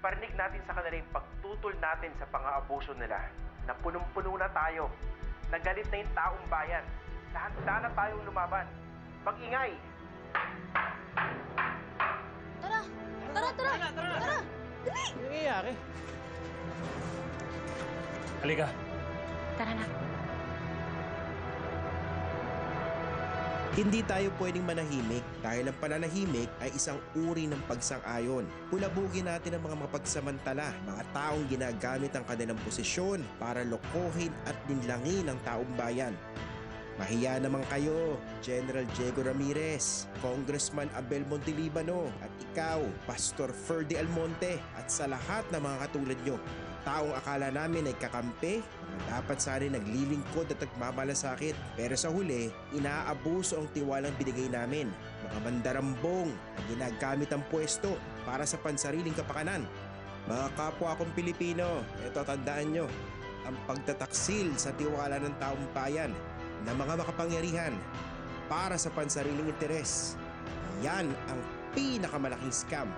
iparinig natin sa kanila yung pagtutol natin sa pang-aabuso nila na punong-puno na tayo, na galit na yung taong bayan, na handa na tayong lumaban. Mag-ingay! Tara! Tara! Dali! Ano nangyayari? Halika. Tara na. Hindi tayo pwedeng manahimik dahil ang pananahimik ay isang uri ng pagsang-ayon. Kulabugin natin ang mga mapagsamantala, mga taong ginagamit ang kanilang posisyon para lokohin at linlangin ang taong bayan. Mahiya naman kayo, General Diego Ramirez, Congressman Abel Montelibano, at ikaw, Pastor Ferdy Almonte, at sa lahat ng mga katulad nyo. Taong akala namin ay kakampi, mga dapat sana naglilingkod at nagmamalasakit. Pero sa huli, inaabuso ang tiwalang binigay namin. Mga mandarambong na ginagamit ang pwesto para sa pansariling kapakanan. Mga kapwa kong Pilipino, ito tandaan nyo, ang pagtataksil sa tiwala ng taong bayan na mga makapangyarihan para sa pansariling interes. Yan ang pinakamalaking scam